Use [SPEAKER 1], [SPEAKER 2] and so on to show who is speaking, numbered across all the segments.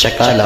[SPEAKER 1] چکالا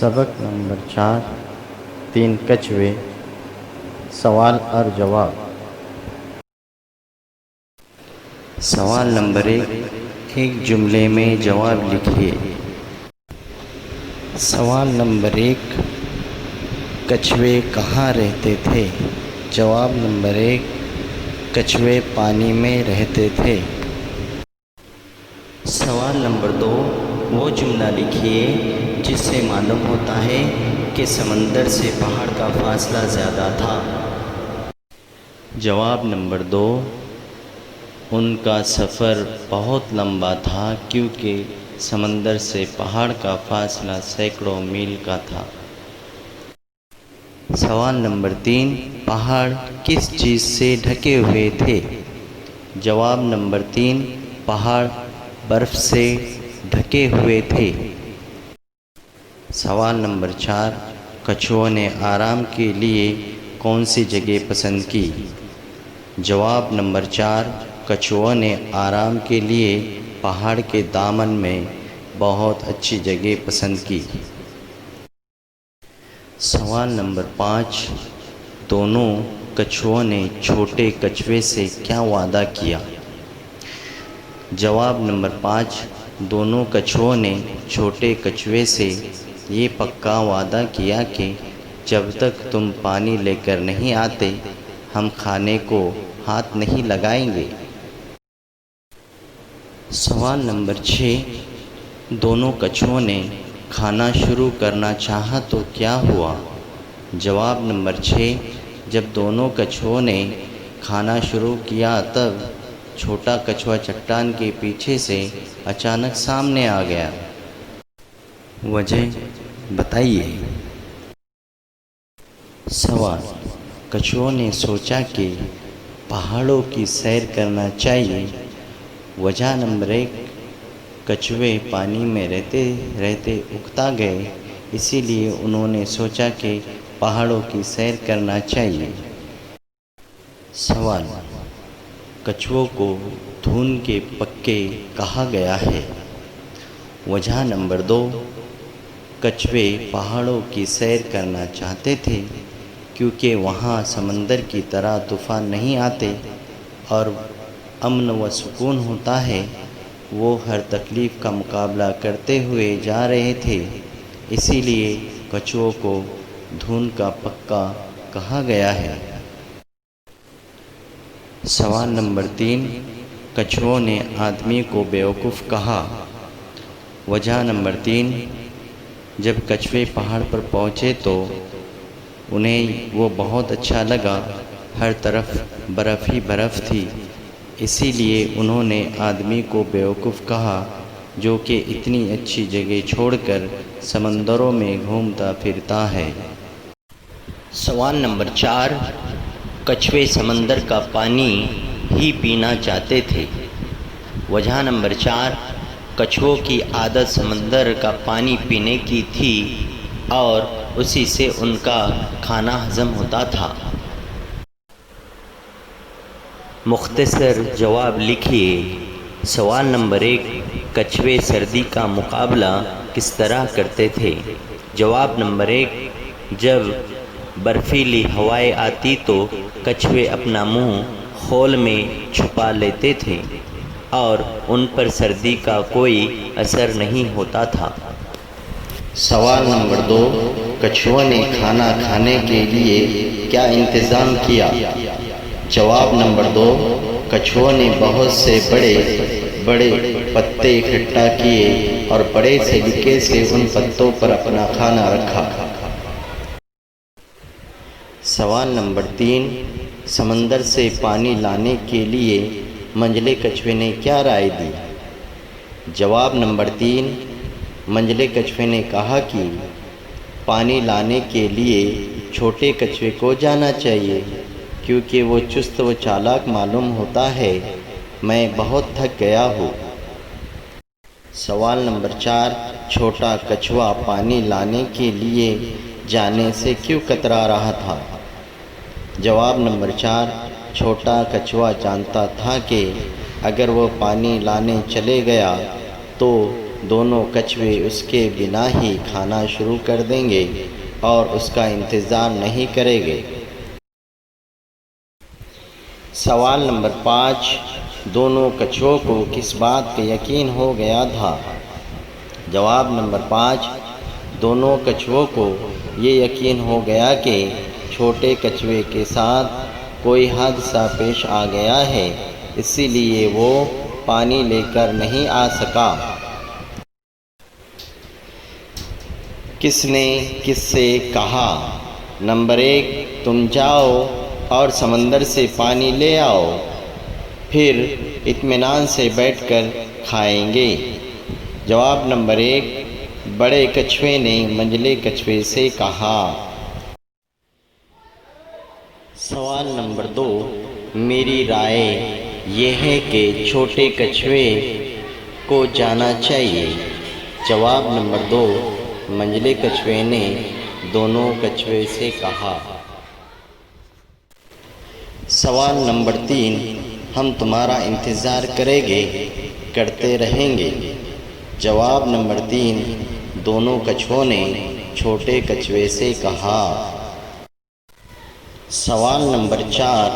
[SPEAKER 2] سبق نمبر 4 3 کچوے سوال اور جواب۔
[SPEAKER 1] سوال نمبر 1 ایک جملے میں جواب لکھیے۔
[SPEAKER 2] سوال نمبر 1 کچھوے کہاں رہتے تھے؟ جواب نمبر 1 کچھوے پانی میں رہتے تھے۔
[SPEAKER 1] سوال نمبر 2 وہ جملہ لکھیے جس سے معلوم ہوتا ہے کہ سمندر سے پہاڑ کا فاصلہ زیادہ تھا۔ جواب نمبر 2 ان کا سفر بہت لمبا تھا کیونکہ سمندر سے پہاڑ کا فاصلہ سینکڑوں میل کا تھا۔ سوال نمبر 3 پہاڑ کس چیز سے ڈھکے ہوئے تھے؟ جواب نمبر 3 پہاڑ برف سے ڈھکے ہوئے تھے۔ سوال نمبر 4 کچھووں نے آرام کے لیے کون سی جگہ پسند کی؟ جواب نمبر 4 کچھووں نے آرام کے لیے پہاڑ کے دامن میں بہت اچھی جگہ پسند کی۔ سوال نمبر 5 دونوں کچھووں نے چھوٹے کچھوے سے کیا وعدہ کیا؟ جواب نمبر 5 دونوں کچھووں نے چھوٹے کچھوے سے یہ پکا وعدہ کیا کہ جب تک تم پانی لے کر نہیں آتے ہم کھانے کو ہاتھ نہیں لگائیں گے۔ سوال نمبر 6 دونوں کچھووں نے کھانا شروع کرنا چاہا تو کیا ہوا؟ جواب نمبر 6 جب دونوں کچھووں نے کھانا شروع کیا تب چھوٹا کچھوا چٹان کے پیچھے سے اچانک سامنے آ گیا۔ وجہ بتائیے۔ سوال کچھووں نے سوچا کہ پہاڑوں کی سیر کرنا چاہیے۔ وجہ نمبر 1 کچھوے پانی میں رہتے رہتے اکتا گئے اسی لیے انہوں نے سوچا کہ پہاڑوں کی سیر کرنا چاہیے۔ سوال کچھووں کو دھن کے پکے کہا گیا ہے۔ وجہ نمبر 2 کچھوے پہاڑوں کی سیر کرنا چاہتے تھے کیونکہ وہاں سمندر کی طرح طوفان نہیں آتے اور امن و سکون ہوتا ہے۔ وہ ہر تکلیف کا مقابلہ کرتے ہوئے جا رہے تھے اسی لیے کچھووں کو دھن کا پکا کہا گیا ہے۔ سوال نمبر 3 کچھووں نے آدمی کو بیوقوف کہا۔ وجہ نمبر 3 جب کچھوے پہاڑ پر پہنچے تو انہیں وہ بہت اچھا لگا، ہر طرف برف ہی برف تھی اسی لیے انہوں نے آدمی کو بیوقوف کہا جو کہ اتنی اچھی جگہ چھوڑ کر سمندروں میں گھومتا پھرتا ہے۔ سوال نمبر 4 کچھوے سمندر کا پانی ہی پینا چاہتے تھے۔ وجہ نمبر 4 کچھووں کی عادت سمندر کا پانی پینے کی تھی اور اسی سے ان کا کھانا ہضم ہوتا تھا۔ مختصر جواب لکھیے۔ سوال نمبر 1 کچھوے سردی کا مقابلہ کس طرح کرتے تھے؟ جواب نمبر 1 جب برفیلی ہوائیں آتی تو کچھوے اپنا منہ خول میں چھپا لیتے تھے اور ان پر سردی کا کوئی اثر نہیں ہوتا تھا۔ سوال نمبر 2 کچھووں نے کھانا کھانے کے لیے کیا انتظام کیا؟ جواب نمبر 2 کچھووں نے بہت سے بڑے بڑے پتے اکٹھا کیے اور بڑے سلیقے سے ان پتوں پر اپنا کھانا رکھا۔ سوال نمبر 3 سمندر سے پانی لانے کے لیے منجلے کچھوے نے کیا رائے دی؟ جواب نمبر 3 منجلے کچھوے نے کہا کہ پانی لانے کے لیے چھوٹے کچھوے کو جانا چاہیے کیونکہ وہ چست و چالاک معلوم ہوتا ہے۔ میں بہت تھک گیا ہوں۔ سوال نمبر 4، چھوٹا کچھوا پانی لانے کے لیے جانے سے کیوں کترا رہا تھا؟ جواب نمبر 4، چھوٹا کچھوا جانتا تھا کہ اگر وہ پانی لانے چلے گیا تو دونوں کچھوے اس کے بنا ہی کھانا شروع کر دیں گے اور اس کا انتظار نہیں کریں گے۔ سوال نمبر 5، دونوں کچھووں کو کس بات کا یقین ہو گیا تھا؟ جواب نمبر 5، دونوں کچھووں کو یہ یقین ہو گیا کہ چھوٹے کچھوے کے ساتھ کوئی حادثہ پیش آ گیا ہے، اسی لیے وہ پانی لے کر نہیں آ سکا۔ کس نے کس سے کہا؟ نمبر 1، تم جاؤ اور سمندر سے پانی لے آؤ، پھر اطمینان سے بیٹھ کر کھائیں گے۔ جواب نمبر 1، بڑے کچھوے نے منجلے کچھوے سے کہا۔ سوال نمبر 2، میری رائے یہ ہے کہ چھوٹے کچھوے کو جانا چاہیے۔ جواب نمبر 2، منجلے کچھوے نے دونوں کچھوے سے کہا۔ سوال نمبر 3، ہم تمہارا انتظار کرتے رہیں گے۔ جواب نمبر 3، دونوں کچھووں نے چھوٹے کچھوے سے کہا۔ سوال نمبر 4،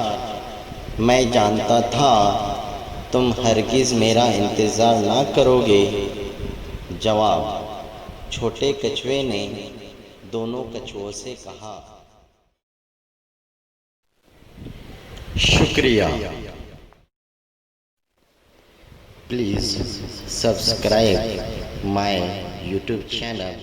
[SPEAKER 1] میں جانتا تھا تم ہرگز میرا انتظار نہ کرو گے۔ جواب، چھوٹے کچھوے نے دونوں کچھووں سے کہا۔ شکریہ۔ Please subscribe my YouTube channel